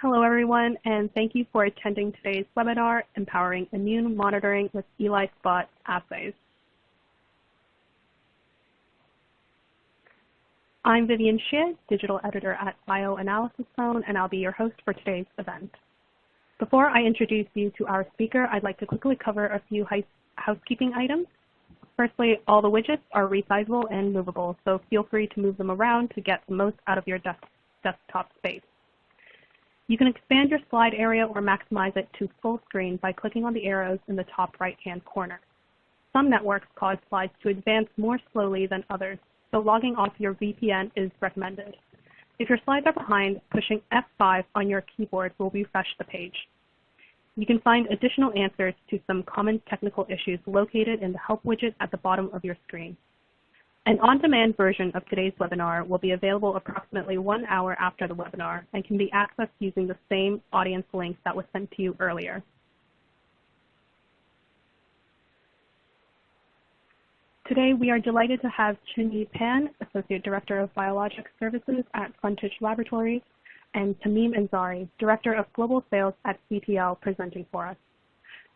Hello, everyone, and thank you for attending today's webinar, Empowering Immune Monitoring with ELISpot Assays. I'm Vivian Xie, Digital Editor at Bioanalytical, and I'll be your host for today's event. Before I introduce you to our speaker, I'd like to quickly cover a few housekeeping items. Firstly, all the widgets are resizable and movable, so feel free to move them around to get the most out of your desktop space. You can expand your slide area or maximize it to full screen by clicking on the arrows in the top right-hand corner. Some networks cause slides to advance more slowly than others, so logging off your VPN is recommended. If your slides are behind, pushing F5 on your keyboard will refresh the page. You can find additional answers to some common technical issues located in the Help widget at the bottom of your screen. An on-demand version of today's webinar will be available approximately 1 hour after the webinar and can be accessed using the same audience link that was sent to you earlier. Today, we are delighted to have Chunyi Pan, Associate Director of Biologics Services at Frontage Laboratories, and Tamim Ansari, Director of Global Sales at CTL, presenting for us.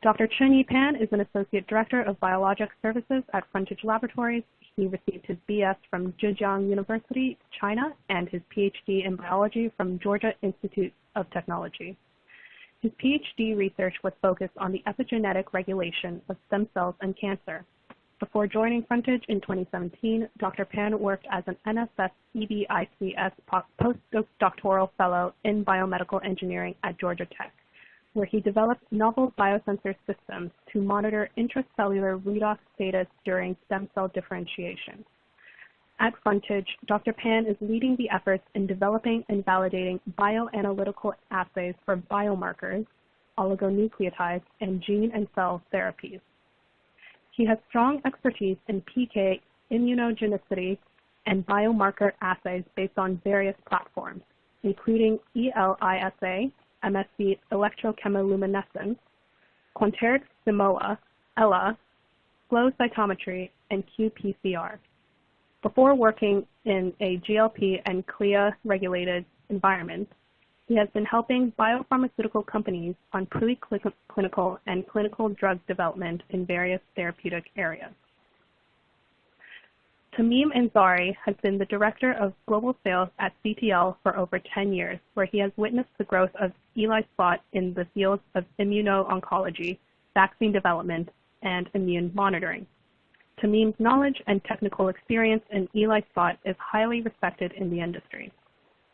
Dr. Chunyi Pan is an Associate Director of Biologics Services at Frontage Laboratories. He received his BS from Zhejiang University, China, and his PhD in biology from Georgia Institute of Technology. His PhD research was focused on the epigenetic regulation of stem cells and cancer. Before joining Frontage in 2017, Dr. Pan worked as an NSF EBICS postdoctoral fellow in biomedical engineering at Georgia Tech, where he developed novel biosensor systems to monitor intracellular redox status during stem cell differentiation. At Frontage, Dr. Pan is leading the efforts in developing and validating bioanalytical assays for biomarkers, oligonucleotides, and gene and cell therapies. He has strong expertise in PK, immunogenicity, and biomarker assays based on various platforms, including ELISA, MSc electrochemiluminescence, quanteric Simoa, ELA, flow cytometry, and qPCR. Before working in a GLP and CLIA-regulated environment, he has been helping biopharmaceutical companies on preclinical and clinical drug development in various therapeutic areas. Tamim Ansari has been the Director of Global Sales at CTL for over 10 years, where he has witnessed the growth of ELISpot in the fields of immuno-oncology, vaccine development, and immune monitoring. Tamim's knowledge and technical experience in ELISpot is highly respected in the industry.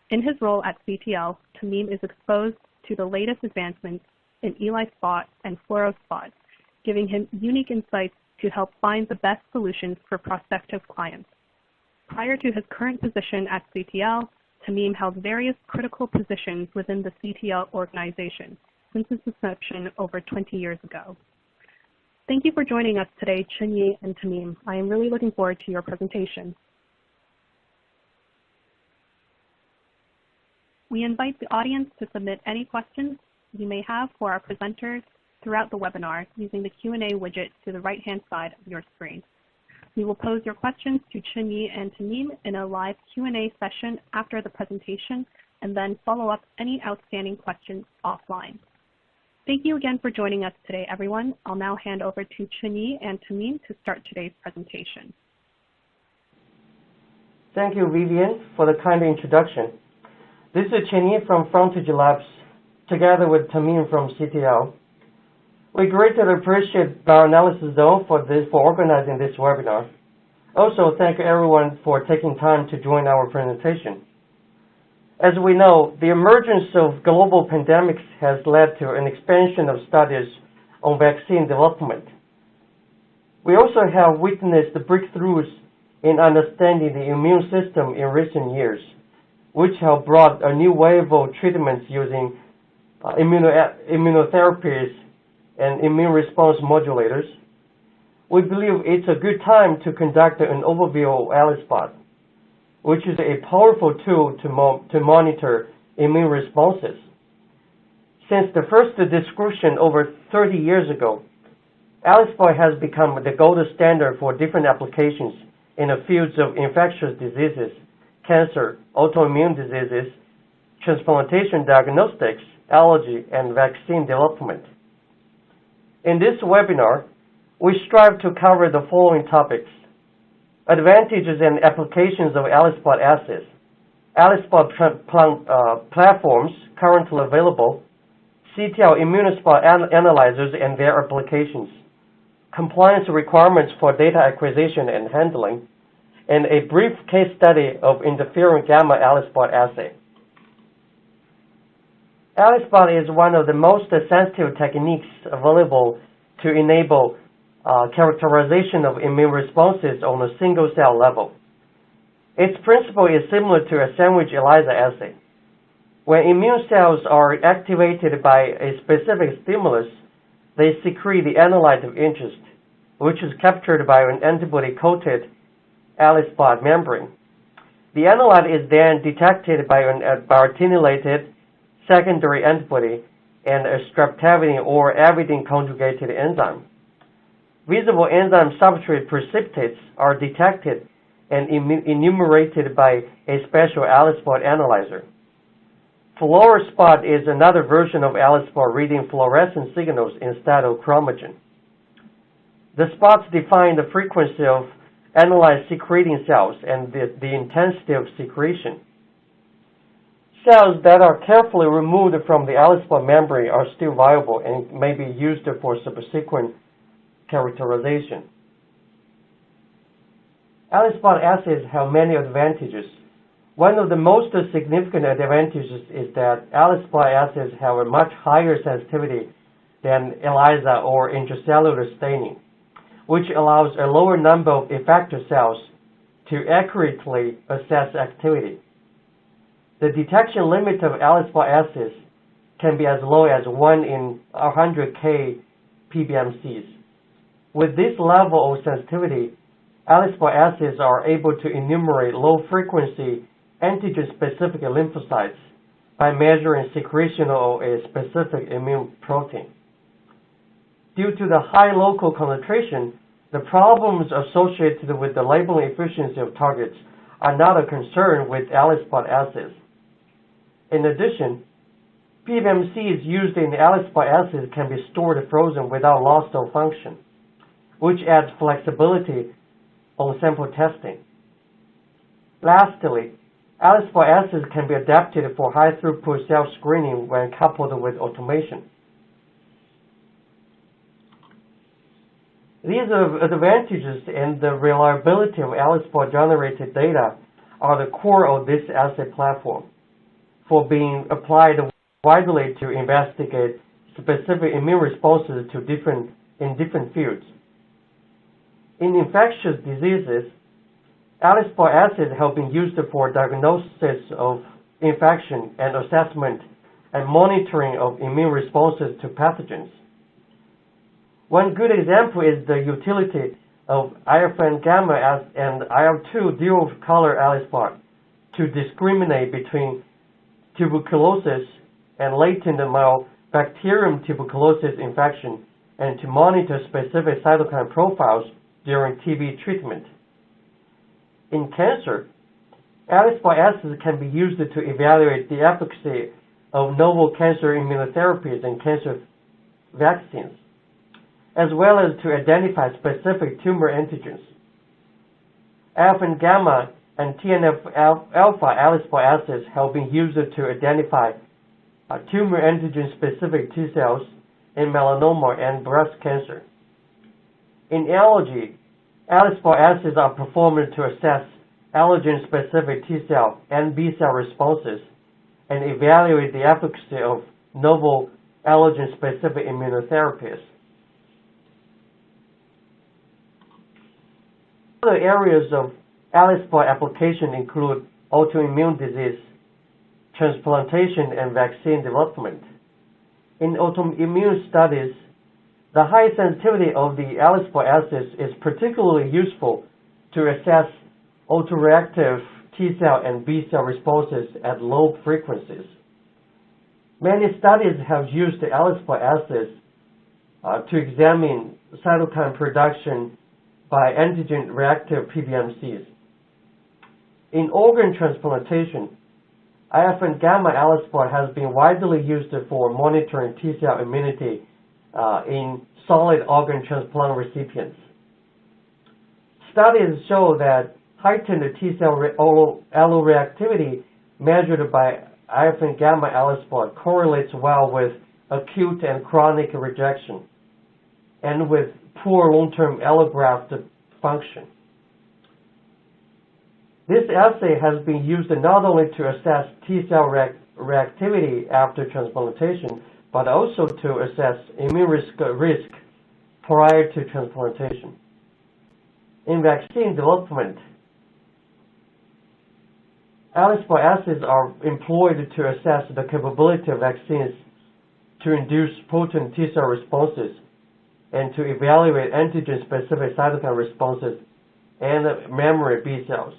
In his role at CTL, Tamim is exposed to the latest advancements in ELISpot and fluorospot, giving him unique insights to help find the best solutions for prospective clients. Prior to his current position at CTL, Tamim held various critical positions within the CTL organization since its inception over 20 years ago. Thank you for joining us today, Chunyi and Tamim. I am really looking forward to your presentation. We invite the audience to submit any questions you may have for our presenters throughout the webinar using the Q&A widget to the right-hand side of your screen. We will pose your questions to Chunyi and Tamim in a live Q&A session after the presentation and then follow up any outstanding questions offline. Thank you again for joining us today, everyone. I'll now hand over to Chunyi and Tamim to start today's presentation. Thank you, Vivian, for the kind introduction. This is Chunyi from Frontage Labs, together with Tamim from CTL. We greatly appreciate Bioanalysis Zone for organizing this webinar. Also, thank everyone for taking time to join our presentation. As we know, the emergence of global pandemics has led to an expansion of studies on vaccine development. We also have witnessed the breakthroughs in understanding the immune system in recent years, which have brought a new wave of treatments using immunotherapies and immune response modulators. We believe it's a good time to conduct an overview of ELISpot, which is a powerful tool to monitor immune responses. Since the first description over 30 years ago, ELISpot has become the gold standard for different applications in the fields of infectious diseases, cancer, autoimmune diseases, transplantation diagnostics, allergy, and vaccine development. In this webinar, we strive to cover the following topics: advantages and applications of ELISpot assays, ELISpot platforms currently available, CTL immunospot analyzers and their applications, compliance requirements for data acquisition and handling, and a brief case study of interferon gamma ELISpot assay. ELISpot is one of the most sensitive techniques available to enable characterization of immune responses on a single-cell level. Its principle is similar to a sandwich ELISA assay. When immune cells are activated by a specific stimulus, they secrete the analyte of interest, which is captured by an antibody-coated ELISpot membrane. The analyte is then detected by an bioanalytical secondary antibody and a streptavidin or avidin conjugated enzyme. Visible enzyme substrate precipitates are detected and enumerated by a special ELISpot analyzer. FluoroSpot is another version of ELISpot reading fluorescent signals instead of chromogen. The spots define the frequency of analyte secreting cells and the intensity of secretion. Cells that are carefully removed from the ELISpot membrane are still viable and may be used for subsequent characterization. ELISpot assays have many advantages. One of the most significant advantages is that ELISpot assays have a much higher sensitivity than ELISA or intracellular staining, which allows a lower number of effector cells to accurately assess activity. The detection limit of ELISpot assays can be as low as 1 in 100K PBMCs. With this level of sensitivity, ELISpot assays are able to enumerate low-frequency antigen-specific lymphocytes by measuring secretion of a specific immune protein. Due to the high local concentration, the problems associated with the labeling efficiency of targets are not a concern with ELISpot assays. In addition, PBMCs used in ELISpot assays can be stored frozen without loss of function, which adds flexibility on sample testing. Lastly, ELISpot assays can be adapted for high-throughput cell screening when coupled with automation. These advantages and the reliability of ELISpot-generated data are the core of this assay platform for being applied widely to investigate specific immune responses in different fields. In infectious diseases, ELISpot assays have been used for diagnosis of infection and assessment and monitoring of immune responses to pathogens. One good example is the utility of interferon gamma and IL-2 dual-color ELISpot to discriminate between tuberculosis and latent Mycobacterium tuberculosis infection and to monitor specific cytokine profiles during TB treatment. In cancer, ELISpot assays can be used to evaluate the efficacy of novel cancer immunotherapies and cancer vaccines, as well as to identify specific tumor antigens. Interferon gamma and TNF-alpha ELISpot assays have been used to identify tumor antigen-specific T cells in melanoma and breast cancer. In allergy, ELISpot assays are performed to assess allergen-specific T cell and B cell responses and evaluate the efficacy of novel allergen-specific immunotherapies. Other areas of ELISpot application include autoimmune disease, transplantation, and vaccine development. In autoimmune studies, the high sensitivity of the ELISpot assays is particularly useful to assess autoreactive T cell and B cell responses at low frequencies. Many studies have used the ELISpot assays to examine cytokine production by antigen-reactive PBMCs. In organ transplantation, IF and gamma ELISpot has been widely used for monitoring T-cell immunity in solid organ transplant recipients. Studies show that heightened T-cell alloreactivity measured by IF and gamma ELISpot correlates well with acute and chronic rejection and with poor long-term allograft function. This assay has been used not only to assess T-cell reactivity after transplantation, but also to assess immune risk prior to transplantation. In vaccine development, ELISpot assays are employed to assess the capability of vaccines to induce potent T-cell responses and to evaluate antigen-specific cytokine responses and memory B cells.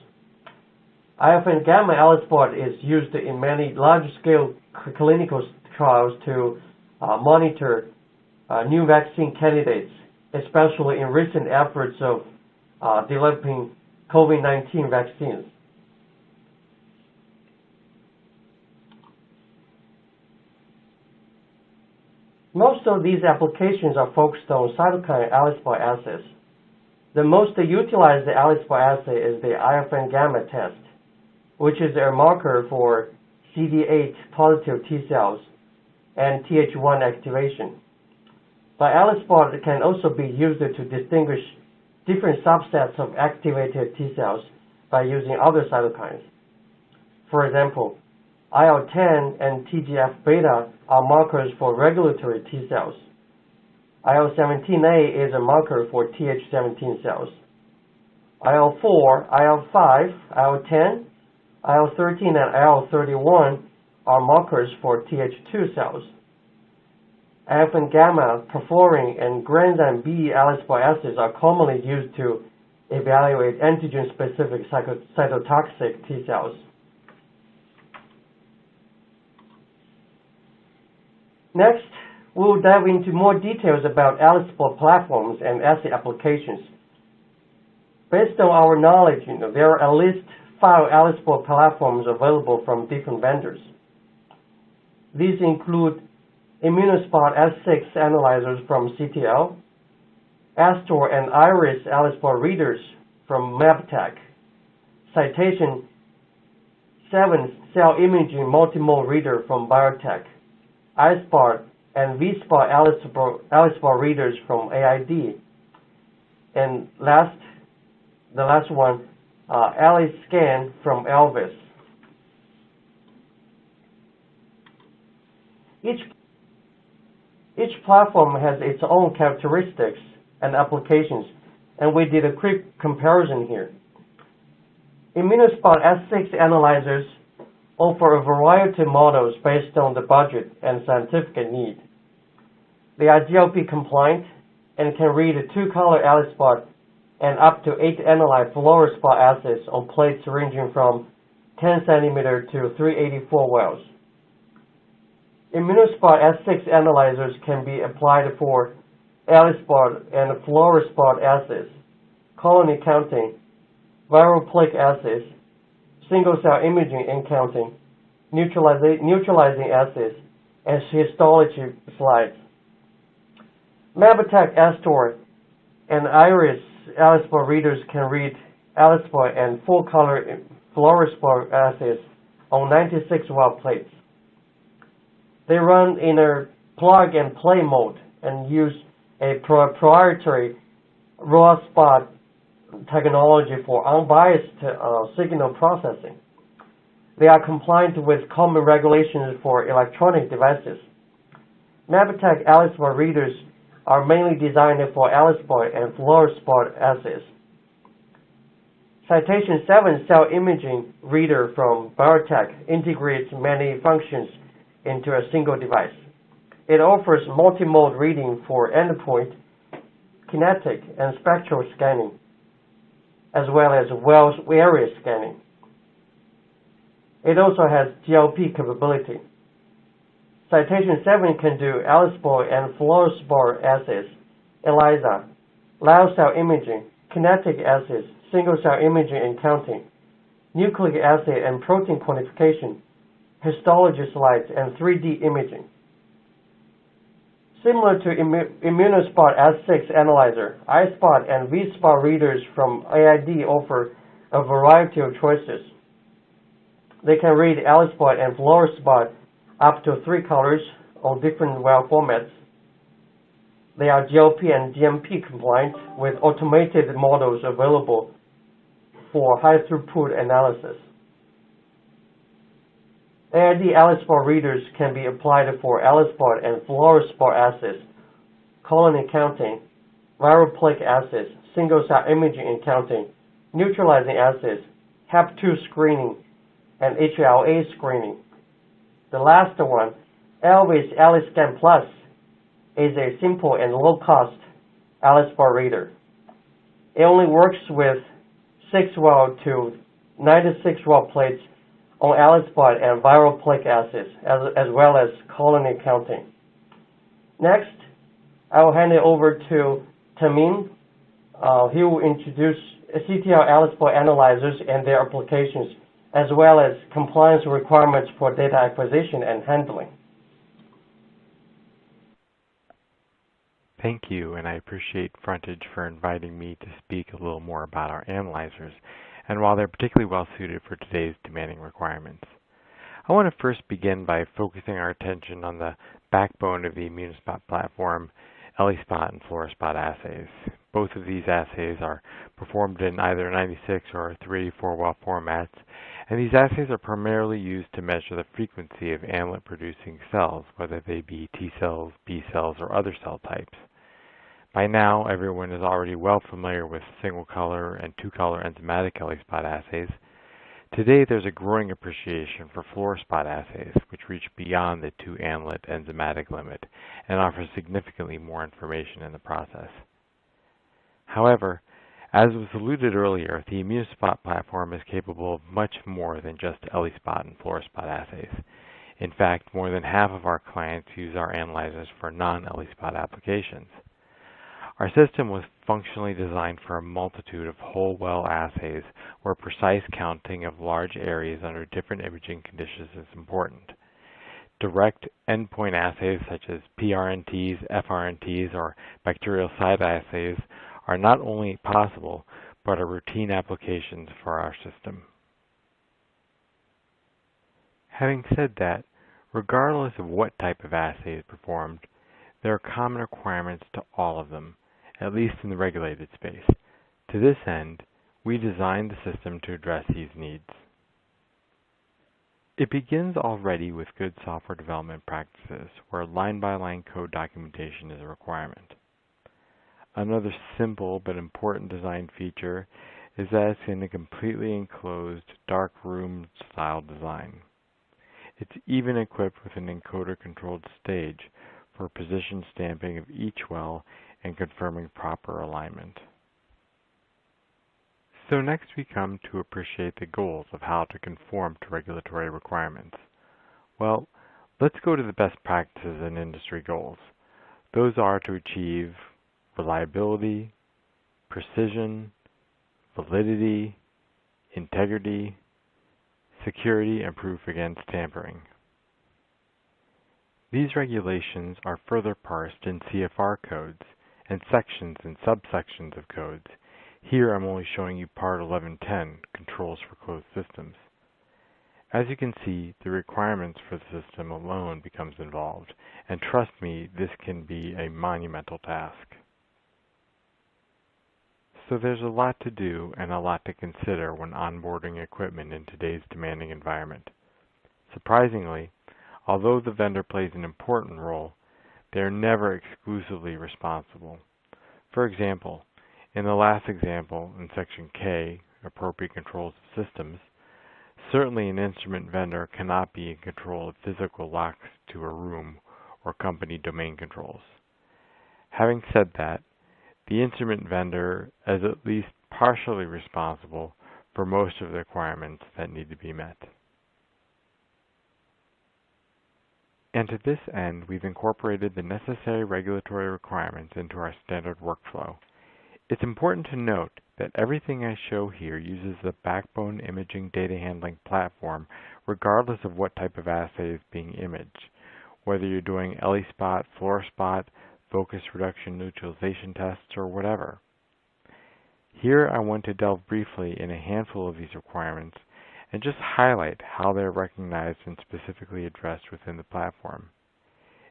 IF and gamma ELISpot is used in many large-scale clinical trials to monitor new vaccine candidates, especially in recent efforts of developing COVID-19 vaccines. Most of these applications are focused on cytokine ELISpot assays. The most utilized ELISpot assay is the IF and gamma test, which is a marker for CD8 positive T cells and Th1 activation. But ELISpot can also be used to distinguish different subsets of activated T cells by using other cytokines. For example, IL-10 and TGF-beta are markers for regulatory T cells. IL-17A is a marker for Th17 cells. IL-4, IL-5, IL-10, IL-13, and IL-31 are markers for Th2 cells. IF and gamma, perforin, and granzyme B ELISpot assays are commonly used to evaluate antigen-specific cytotoxic T cells. Next, we'll dive into more details about ELISpot platforms and assay applications. Based on our knowledge, there are at least 5 ELISpot platforms available from different vendors. These include ImmunoSpot S6 analyzers from CTL, Astor and Iris ELISpot readers from Mabtech, Citation 7 cell imaging multimode reader from Biotech, iSpot and vSpot ELISpot readers from AID, and the last one, ELIScan from Elvis. Each platform has its own characteristics and applications, and we did a quick comparison here. ImmunoSpot S6 analyzers offer a variety of models based on the budget and scientific need. They are GLP compliant and can read a 2-color ELISpot and up to 8 analyte fluorospot assays on plates ranging from 10 cm to 384 wells. ImmunoSpot S6 analyzers can be applied for ELISpot and fluorospot assays, colony counting, viral plaque assays, single-cell imaging and counting, neutralizing assays, and histology slides. Mabtech, Astor, and Iris ELISpot readers can read ELISpot and full-color fluorospot assays on 96-well plates. They run in a plug-and-play mode and use a proprietary raw spot technology for unbiased signal processing. They are compliant with common regulations for electronic devices. Mabtech ELISpot readers are mainly designed for ELISpot and fluorospot assays. Citation 7 cell imaging reader from Biotech integrates many functions into a single device. It offers multimode reading for endpoint, kinetic, and spectral scanning, as well as Wells area scanning. It also has GLP capability. Citation 7 can do ELISpot and fluorospot assays, ELISA, live cell imaging, kinetic assays, single-cell imaging and counting, nucleic acid and protein quantification, histology slides, and 3D imaging. Similar to ELISpot S6 analyzer, ELISpot and vSpot readers from AID offer a variety of choices. They can read ELISpot and fluorospot up to 3 colors or different well formats. They are GLP and GMP compliant with automated models available for high-throughput analysis. AID ELISpot readers can be applied for ELISpot and fluorospot assays, colony counting, viral plaque assays, single-cell imaging and counting, neutralizing assays, HEP2 screening, and HLA screening. The last one, ELVIS ELIScan Plus, is a simple and low-cost ELISpot reader. It only works with 6-well to 96-well plates on ELISpot and viral plaque assays, as well as colony counting. Next, I will hand it over to Tamim. He will introduce CTL ELISpot analyzers and their applications, as well as compliance requirements for data acquisition and handling. Thank you, and I appreciate Frontage for inviting me to speak a little more about our analyzers, and while they're particularly well suited for today's demanding requirements. I want to first begin by focusing our attention on the backbone of the ELISpot platform, ELISpot and fluorospot assays. Both of these assays are performed in either 96 or 384 well formats, and these assays are primarily used to measure the frequency of analyte-producing cells, whether they be T cells, B cells, or other cell types. By now, everyone is already well familiar with single-color and two-color enzymatic ELISpot assays. Today, there's a growing appreciation for fluorospot assays, which reach beyond the 2-analyte enzymatic limit and offer significantly more information in the process. However, as was alluded earlier, the ELISpot platform is capable of much more than just ELISpot and fluorospot assays. In fact, more than half of our clients use our analyzers for non-ELISpot applications. Our system was functionally designed for a multitude of whole well assays where precise counting of large areas under different imaging conditions is important. Direct endpoint assays such as PRNTs, FRNTs, or bactericidal assays are not only possible, but are routine applications for our system. Having said that, regardless of what type of assay is performed, there are common requirements to all of them, at least in the regulated space. To this end, we designed the system to address these needs. It begins already with good software development practices, where line-by-line code documentation is a requirement. Another simple but important design feature is that it's in a completely enclosed dark room style design. It's even equipped with an encoder-controlled stage for position stamping of each well and confirming proper alignment. So next we come to appreciate the goals of how to conform to regulatory requirements. Well, let's go to the best practices and industry goals. Those are to achieve reliability, precision, validity, integrity, security, and proof against tampering. These regulations are further parsed in CFR codes and sections and subsections of codes. Here I'm only showing you Part 1110, Controls for Closed Systems. As you can see, the requirements for the system alone becomes involved, and trust me, this can be a monumental task. So there's a lot to do and a lot to consider when onboarding equipment in today's demanding environment. Surprisingly, although the vendor plays an important role, they are never exclusively responsible. For example, in the last example in Section K, Appropriate Controls of Systems, certainly an instrument vendor cannot be in control of physical locks to a room or company domain controls. Having said that, the instrument vendor is at least partially responsible for most of the requirements that need to be met. And to this end, we've incorporated the necessary regulatory requirements into our standard workflow. It's important to note that everything I show here uses the backbone imaging data handling platform regardless of what type of assay is being imaged, whether you're doing ELISpot, FluoroSpot, focus reduction neutralization tests, or whatever. Here I want to delve briefly in a handful of these requirements and just highlight how they're recognized and specifically addressed within the platform.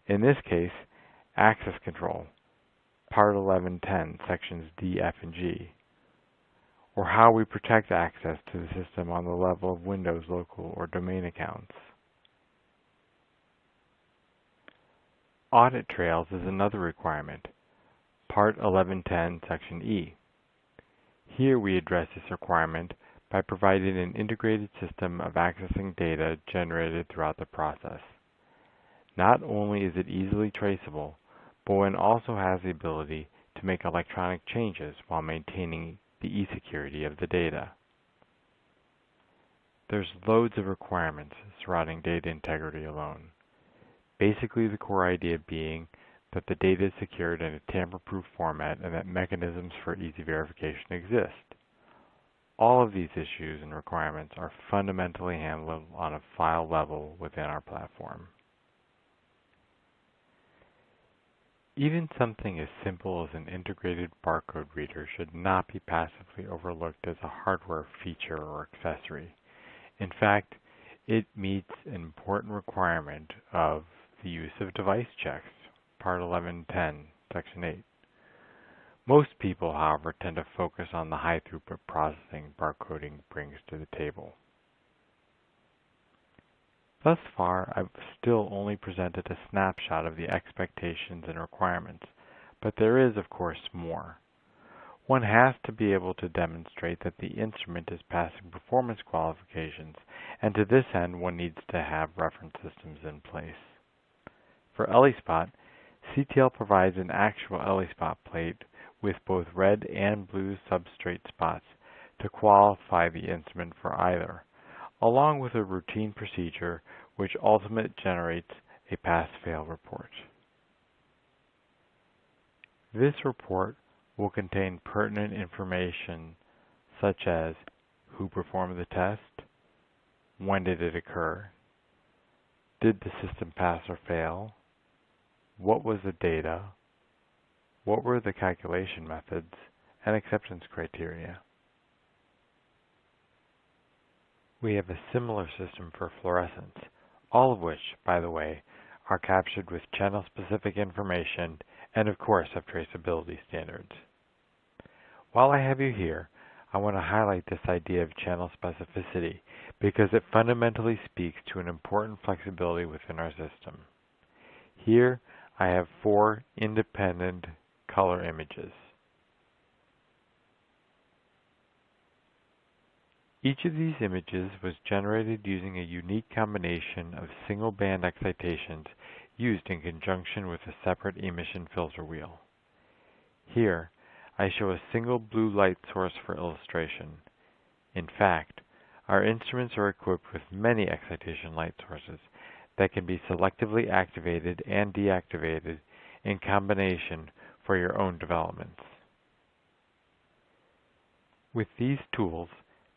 In this case, access control, Part 1110, Sections D, F, and G, or how we protect access to the system on the level of Windows local or domain accounts. Audit trails is another requirement, Part 1110, Section E. Here we address this requirement by providing an integrated system of accessing data generated throughout the process. Not only is it easily traceable, but one also has the ability to make electronic changes while maintaining the e-security of the data. There's loads of requirements surrounding data integrity alone. Basically, the core idea being that the data is secured in a tamper-proof format and that mechanisms for easy verification exist. All of these issues and requirements are fundamentally handled on a file level within our platform. Even something as simple as an integrated barcode reader should not be passively overlooked as a hardware feature or accessory. In fact, it meets an important requirement of the use of device checks, Part 1110, Section 8. Most people, however, tend to focus on the high-throughput processing barcoding brings to the table. Thus far, I've still only presented a snapshot of the expectations and requirements, but there is, of course, more. One has to be able to demonstrate that the instrument is passing performance qualifications, and to this end, one needs to have reference systems in place. For ELISpot, CTL provides an actual ELISpot plate with both red and blue substrate spots to qualify the instrument for either, along with a routine procedure which ultimately generates a pass-fail report. This report will contain pertinent information such as who performed the test, when did it occur, did the system pass or fail, what was the data, what were the calculation methods, and acceptance criteria. We have a similar system for fluorescence, all of which, by the way, are captured with channel-specific information and, of course, have traceability standards. While I have you here, I want to highlight this idea of channel specificity because it fundamentally speaks to an important flexibility within our system. Here, I have 4 independent color images. Each of these images was generated using a unique combination of single-band excitations used in conjunction with a separate emission filter wheel. Here, I show a single blue light source for illustration. In fact, our instruments are equipped with many excitation light sources that can be selectively activated and deactivated in combination for your own developments. With these tools,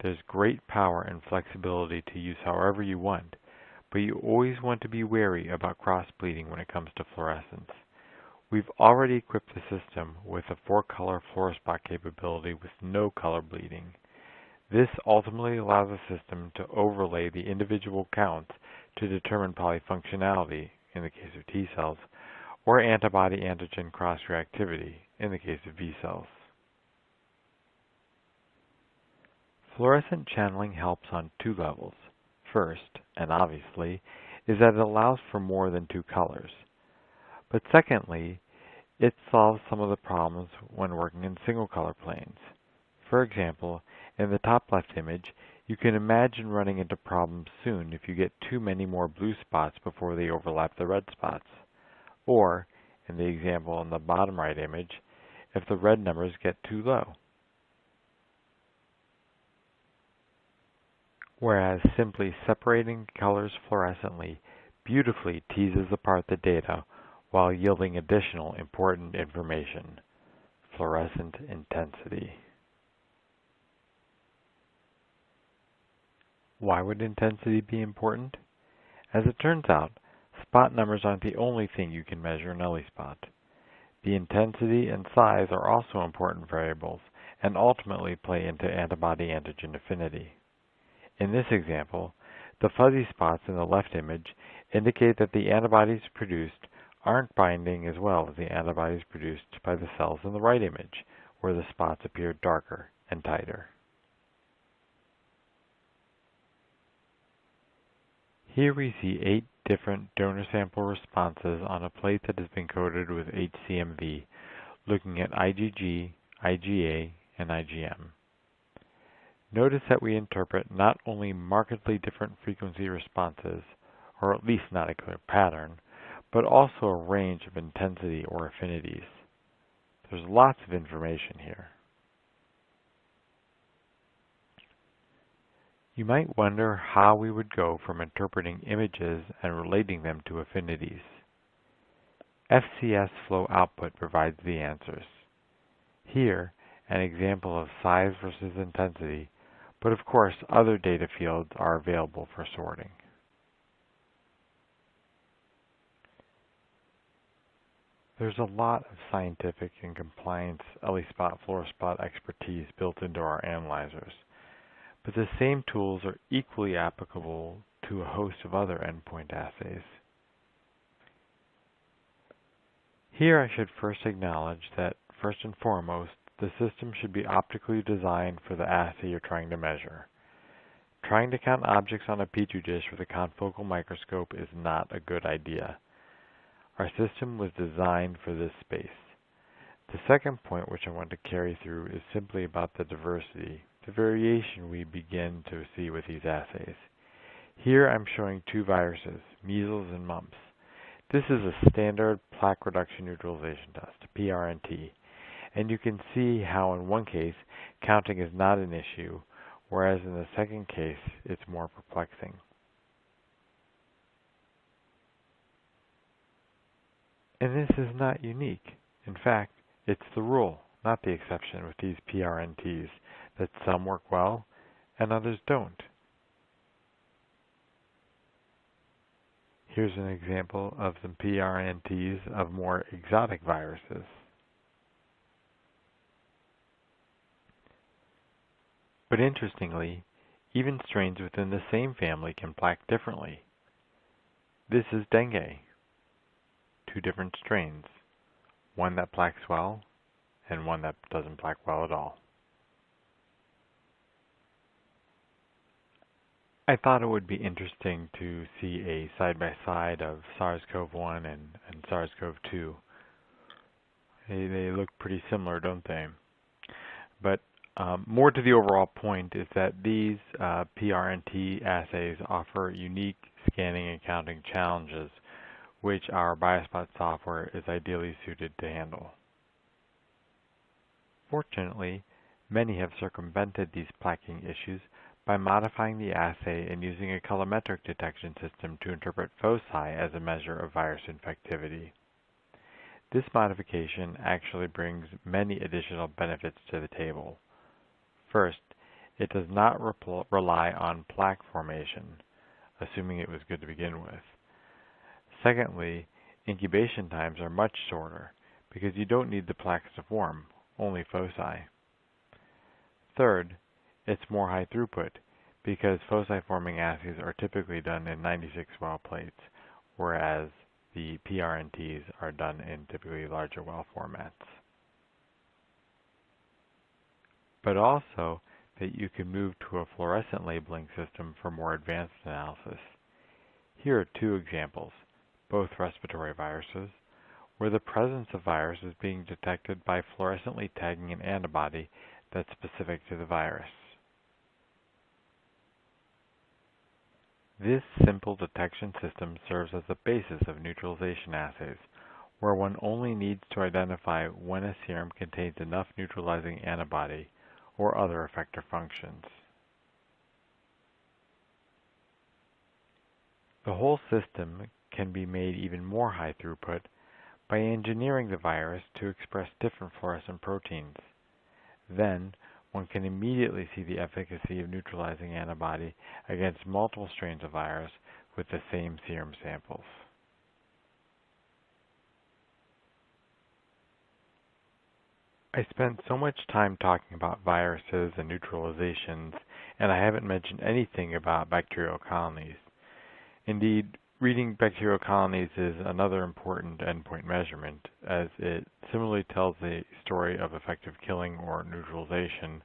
there's great power and flexibility to use however you want, but you always want to be wary about cross-bleeding when it comes to fluorescence. We've already equipped the system with a 4-color FluoroSpot capability with no color bleeding. This ultimately allows the system to overlay the individual counts to determine polyfunctionality, in the case of T cells, or antibody-antigen cross-reactivity, in the case of B cells. Fluorescent channeling helps on 2 levels. First, and obviously, is that it allows for more than 2 colors. But secondly, it solves some of the problems when working in single-color planes. For example, in the top left image, you can imagine running into problems soon if you get too many more blue spots before they overlap the red spots. Or, in the example in the bottom right image, if the red numbers get too low. Whereas simply separating colors fluorescently beautifully teases apart the data while yielding additional important information. fluorescent intensity. Why would intensity be important? As it turns out, spot numbers aren't the only thing you can measure in ELISpot. The intensity and size are also important variables and ultimately play into antibody-antigen affinity. In this example, the fuzzy spots in the left image indicate that the antibodies produced aren't binding as well as the antibodies produced by the cells in the right image, where the spots appear darker and tighter. Here we see 8 different donor sample responses on a plate that has been coated with HCMV, looking at IgG, IgA, and IgM. Notice that we interpret not only markedly different frequency responses, or at least not a clear pattern, but also a range of intensity or affinities. There's lots of information here. You might wonder how we would go from interpreting images and relating them to affinities. FCS flow output provides the answers. Here, an example of size versus intensity, but of course other data fields are available for sorting. There's a lot of scientific and compliance ELISpot fluorospot expertise built into our analyzers, but the same tools are equally applicable to a host of other endpoint assays. Here I should first acknowledge that, first and foremost, the system should be optically designed for the assay you're trying to measure. Trying to count objects on a petri dish with a confocal microscope is not a good idea. Our system was designed for this space. The second point which I want to carry through is simply about the diversity, the variation we begin to see with these assays. Here I'm showing 2 viruses, measles and mumps. This is a standard plaque reduction neutralization test, PRNT, and you can see how in one case counting is not an issue, whereas in the second case it's more perplexing. And this is not unique. In fact, it's the rule, not the exception with these PRNTs, that some work well and others don't. Here's an example of some PRNTs of more exotic viruses. But interestingly, even strains within the same family can plaque differently. This is dengue. 2 different strains, one that plaques well and one that doesn't plaque well at all. I thought it would be interesting to see a side-by-side of SARS-CoV-1 and SARS-CoV-2. They look pretty similar, don't they? But more to the overall point is that these PRNT assays offer unique scanning and counting challenges which our BioSpot software is ideally suited to handle. Fortunately, many have circumvented these plaquing issues by modifying the assay and using a colorimetric detection system to interpret foci as a measure of virus infectivity. This modification actually brings many additional benefits to the table. First, it does not rely on plaque formation, assuming it was good to begin with. Secondly, incubation times are much shorter because you don't need the plaques to form, only foci. Third, it's more high throughput because foci forming assays are typically done in 96 well plates, whereas the PRNTs are done in typically larger well formats. But also that you can move to a fluorescent labeling system for more advanced analysis. Here are 2 examples, both respiratory viruses, where the presence of virus is being detected by fluorescently tagging an antibody that's specific to the virus. This simple detection system serves as the basis of neutralization assays, where one only needs to identify when a serum contains enough neutralizing antibody or other effector functions. The whole system can be made even more high throughput by engineering the virus to express different fluorescent proteins. Then, one can immediately see the efficacy of neutralizing antibody against multiple strains of virus with the same serum samples. I spent so much time talking about viruses and neutralizations, and I haven't mentioned anything about bacterial colonies. Indeed, reading bacterial colonies is another important endpoint measurement, as it similarly tells the story of effective killing or neutralization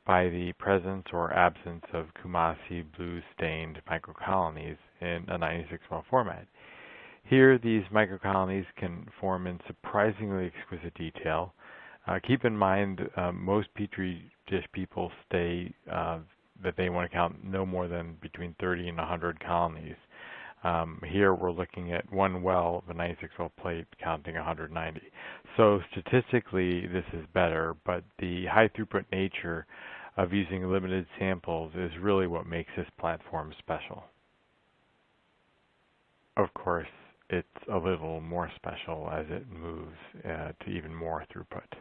by the presence or absence of Kumasi blue-stained microcolonies in a 96-well format. Here, these microcolonies can form in surprisingly exquisite detail. Keep in mind, most Petri dish people say that they want to count no more than between 30 and 100 colonies. Here we're looking at one well of a 96-well plate counting 190. So statistically this is better, but the high throughput nature of using limited samples is really what makes this platform special. Of course, it's a little more special as it moves to even more throughput.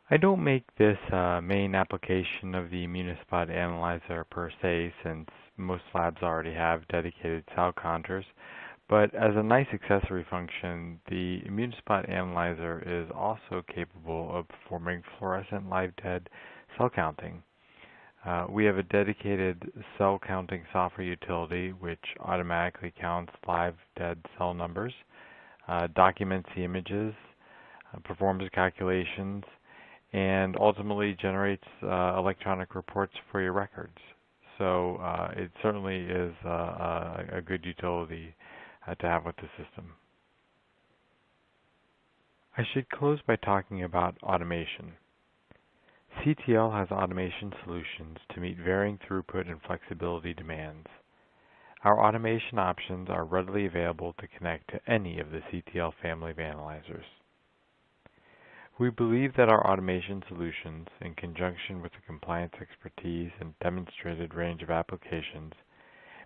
I don't make this a main application of the ELISpot analyzer per se, since most labs already have dedicated cell counters, but as a nice accessory function, the ELISpot analyzer is also capable of performing fluorescent live dead cell counting. We have a dedicated cell counting software utility which automatically counts live dead cell numbers, documents the images, performs calculations, and ultimately generates electronic reports for your records. So it certainly is a good utility to have with the system. I should close by talking about automation. CTL has automation solutions to meet varying throughput and flexibility demands. Our automation options are readily available to connect to any of the CTL family of analyzers. We believe that our automation solutions, in conjunction with the compliance expertise and demonstrated range of applications,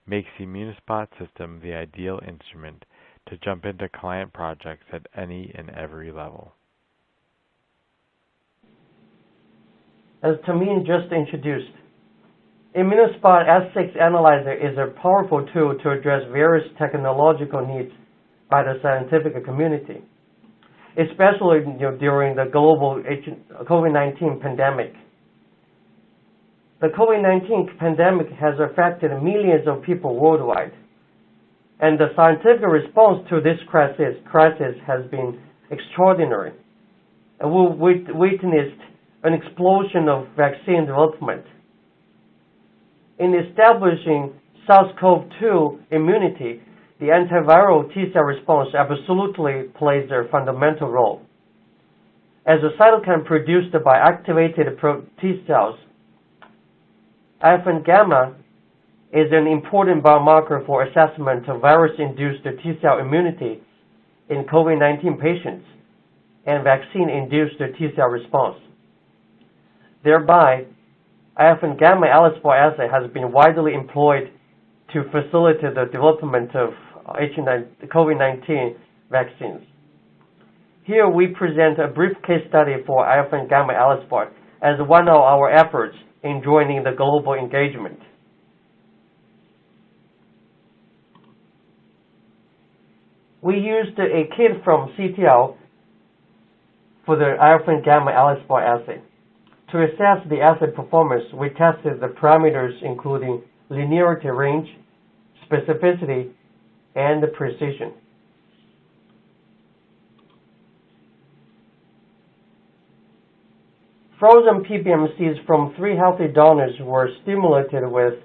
makes the ELISpot system the ideal instrument to jump into client projects at any and every level. As Tamim just introduced, ELISpot S6 Analyzer is a powerful tool to address various technological needs by the scientific community, especially during the global COVID-19 pandemic. The COVID-19 pandemic has affected millions of people worldwide, and the scientific response to this crisis has been extraordinary. And we witnessed an explosion of vaccine development. In establishing SARS-CoV-2 immunity, the antiviral T-cell response absolutely plays a fundamental role. As a cytokine produced by activated T-cells, alpha gamma is an important biomarker for assessment of virus-induced T-cell immunity in COVID-19 patients and vaccine-induced T-cell response. Thereby, alpha gamma ELISpot assay has been widely employed to facilitate the development of COVID-19 vaccines. Here we present a brief case study for alpha gamma ELISpot as one of our efforts in joining the global engagement. We used a kit from CTL for the alpha gamma ELISpot assay. To assess the assay performance, we tested the parameters including linearity range, specificity, and precision. Frozen PBMCs from 3 healthy donors were stimulated with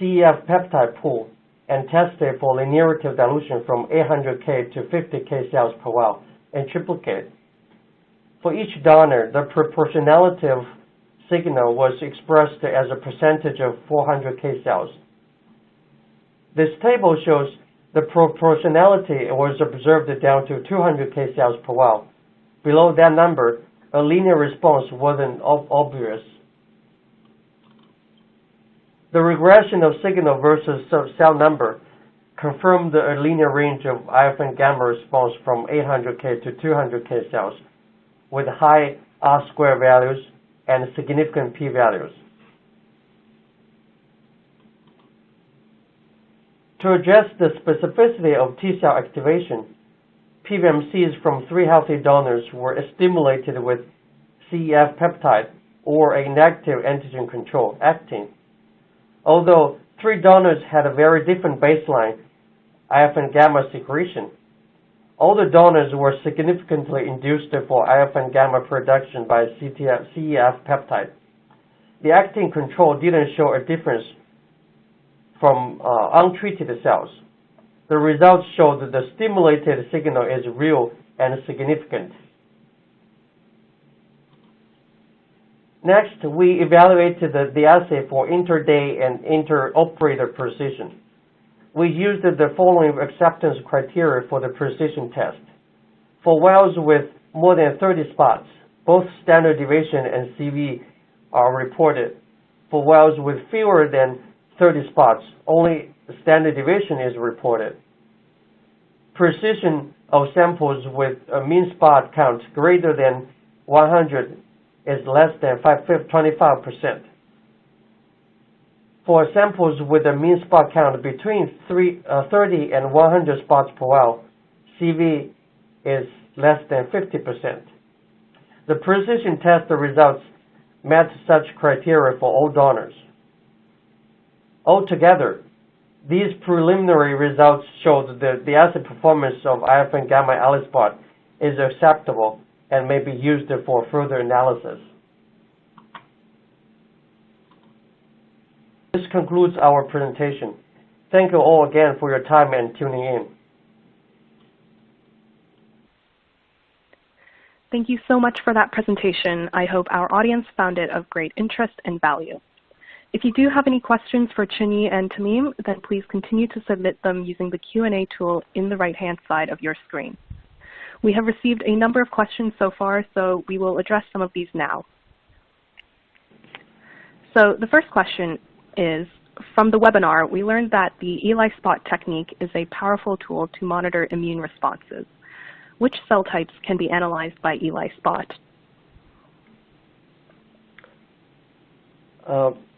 CEF peptide pool and tested for linearity of dilution from 800K to 50K cells per well in triplicate. For each donor, the proportionality of signal was expressed as a percentage of 400K cells. This table shows the proportionality was observed down to 200K cells per well. Below that number, a linear response wasn't obvious. The regression of signal versus cell number confirmed a linear range of IF and gamma response from 800K to 200K cells with high R-square values and significant p-values. To address the specificity of T-cell activation, PBMCs from 3 healthy donors were stimulated with CEF peptide or a negative antigen control, actin. Although 3 donors had a very different baseline IF and gamma secretion, all the donors were significantly induced for IF and gamma production by CEF peptide. The actin control didn't show a difference from untreated cells. The results show that the stimulated signal is real and significant. Next, we evaluated the assay for inter-day and inter-operator precision. We used the following acceptance criteria for the precision test. For wells with more than 30 spots, both standard deviation and CV are reported. For wells with fewer than 30 spots, only standard deviation is reported. Precision of samples with a mean spot count greater than 100 is less than 25%. For samples with a mean spot count between 30 and 100 spots per well, CV is less than 50%. The precision test results met such criteria for all donors. Altogether, these preliminary results show that the assay performance of IF and gamma ELISpot is acceptable and may be used for further analysis. This concludes our presentation. Thank you all again for your time and tuning in. Thank you so much for that presentation. I hope our audience found it of great interest and value. If you do have any questions for Chinyi and Tamim, then please continue to submit them using the Q&A tool in the right-hand side of your screen. We have received a number of questions so far, so we will address some of these now. So the first question is, from the webinar, we learned that the ELISpot technique is a powerful tool to monitor immune responses. Which cell types can be analyzed by ELISpot?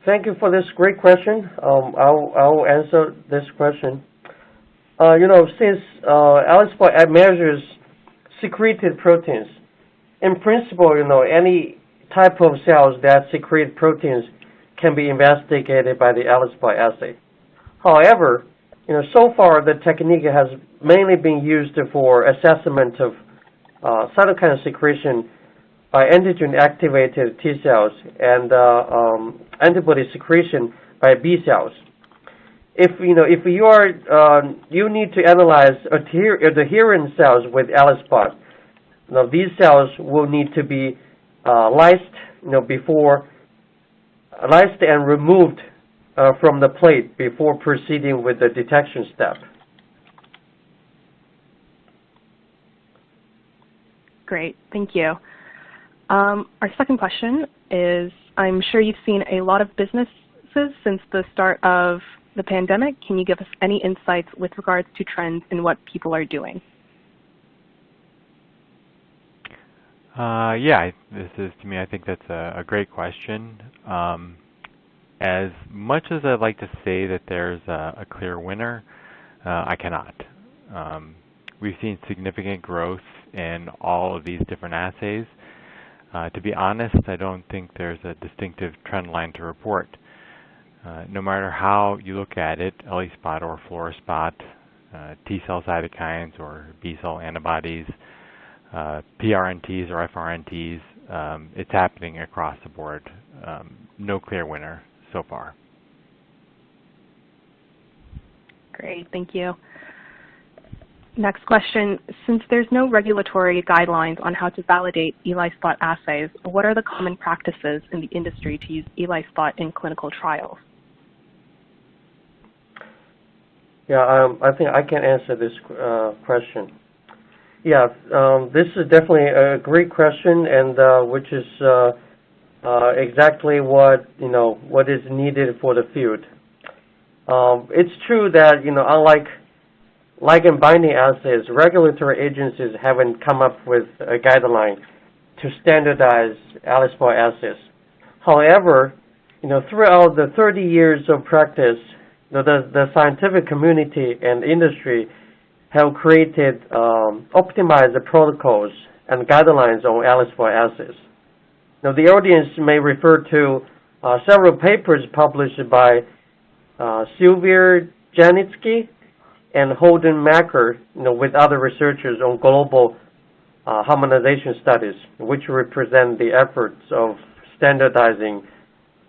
Thank you for this great question. I'll answer this question. Since ELISpot measures secreted proteins, in principle, any type of cells that secrete proteins can be investigated by the ELISpot assay. However, so far the technique has mainly been used for assessment of cytokine secretion by antigen-activated T cells and antibody secretion by B cells. If you need to analyze adherent cells with ELISpot, these cells will need to be lysed and removed from the plate before proceeding with the detection step. Great, thank you. Our second question is, I'm sure you've seen a lot of businesses since the start of the pandemic. Can you give us any insights with regards to trends in what people are doing? Yeah, this is, to me, I think that's a great question. As much as I'd like to say that there's a clear winner, I cannot. We've seen significant growth in all of these different assays. To be honest, I don't think there's a distinctive trend line to report. No matter how you look at it, ELISpot or fluorospot, T-cell cytokines or B-cell antibodies, PRNTs or FRNTs, it's happening across the board. No clear winner so far. Great, thank you. Next question, since there's no regulatory guidelines on how to validate ELISpot assays, what are the common practices in the industry to use ELISpot in clinical trials? Yeah, I think I can answer this question. Yeah, this is definitely a great question, and which is exactly what is needed for the field. It's true that unlike ligand binding assays, regulatory agencies haven't come up with a guideline to standardize ELISpot assays. However, throughout the 30 years of practice, the scientific community and industry have created optimized protocols and guidelines on ELISpot assays. Now, the audience may refer to several papers published by Sylvia Janitsky and Holden Macker, with other researchers on global harmonization studies, which represent the efforts of standardizing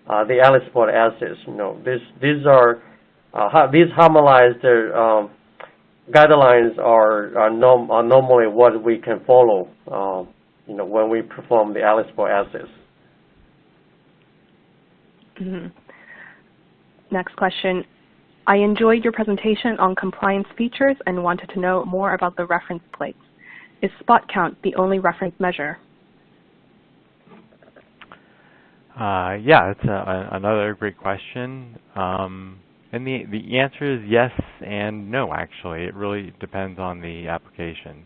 the ELISpot assays. These harmonized guidelines are normally what we can follow, when we perform the ELISpot assays. Mm-hmm. Next question. I enjoyed your presentation on compliance features and wanted to know more about the reference plates. Is spot count the only reference measure? Yeah, it's another great question. And the answer is yes and no, actually. It really depends on the application.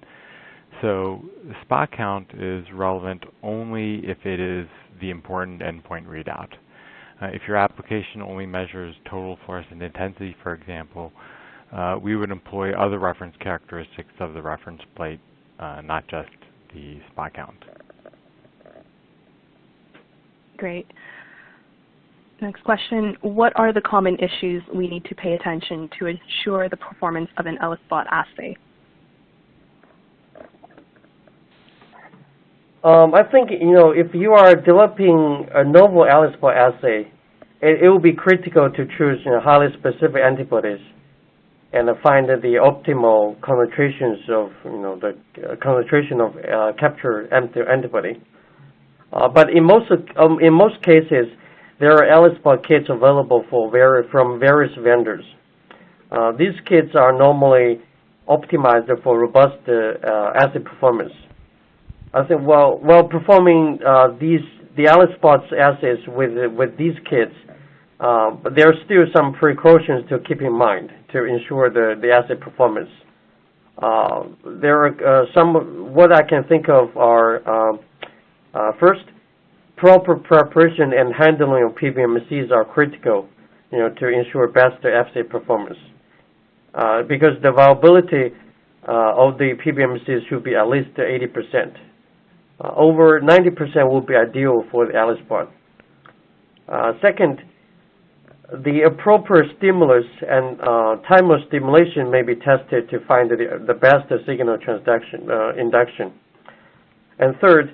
So the spot count is relevant only if it is the important endpoint readout. If your application only measures total fluorescent intensity, for example, we would employ other reference characteristics of the reference plate, not just the spot count. Great. Next question. What are the common issues we need to pay attention to ensure the performance of an ELISpot assay? I think, if you are developing a novel ELISpot assay, it will be critical to choose highly specific antibodies and find the optimal concentrations of, the concentration of captured antibody. But in most cases, there are ELISpot kits available from various vendors. These kits are normally optimized for robust assay performance. I think while performing the ELISpot assays with these kits, there are still some precautions to keep in mind to ensure the assay performance. There are what I can think of are first, proper preparation and handling of PBMCs are critical, to ensure best assay performance. Because the viability of the PBMCs should be at least 80%. Over 90% will be ideal for the ELISpot. Second, the appropriate stimulus and time of stimulation may be tested to find the best signal induction. And third,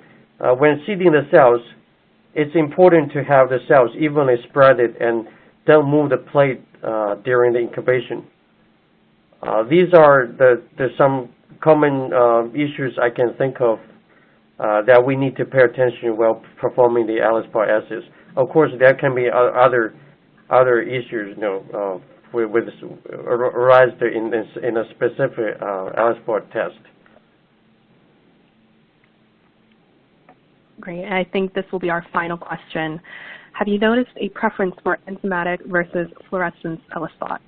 when seeding the cells, it's important to have the cells evenly spreaded and don't move the plate during the incubation. These are some common issues I can think of that we need to pay attention while performing the ELISpot assays. Of course, there can be other issues, arise in a specific ELISpot test. Great. And I think this will be our final question. Have you noticed a preference for enzymatic versus fluorescence ELISpot?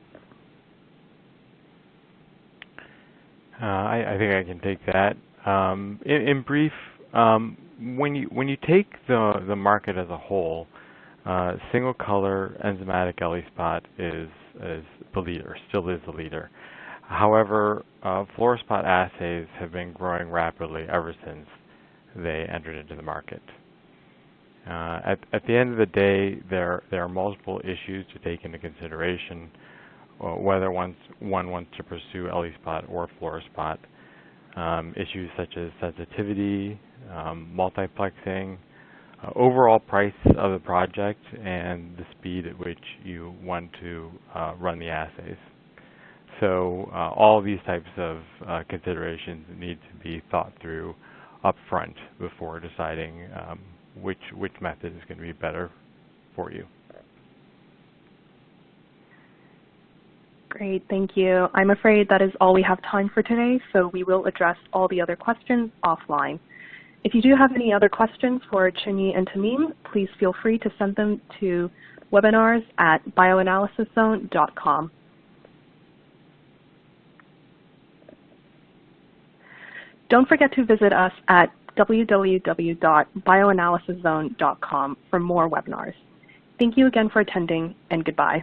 I think I can take that. In brief, when you take the market as a whole, single color enzymatic ELISpot is the leader, still is the leader. However, fluorospot assays have been growing rapidly ever since they entered into the market. At the end of the day, there are multiple issues to take into consideration, whether one wants to pursue ELISpot or fluorospot. Issues such as sensitivity, multiplexing, overall price of the project, and the speed at which you want to run the assays. So all of these types of considerations need to be thought through up front before deciding which method is going to be better for you. Great, thank you. I'm afraid that is all we have time for today, so we will address all the other questions offline. If you do have any other questions for Chinyi and Tamim, please feel free to send them to webinars@bioanalysisZone.com. Don't forget to visit us at www.bioanalysiszone.com for more webinars. Thank you again for attending, and goodbye.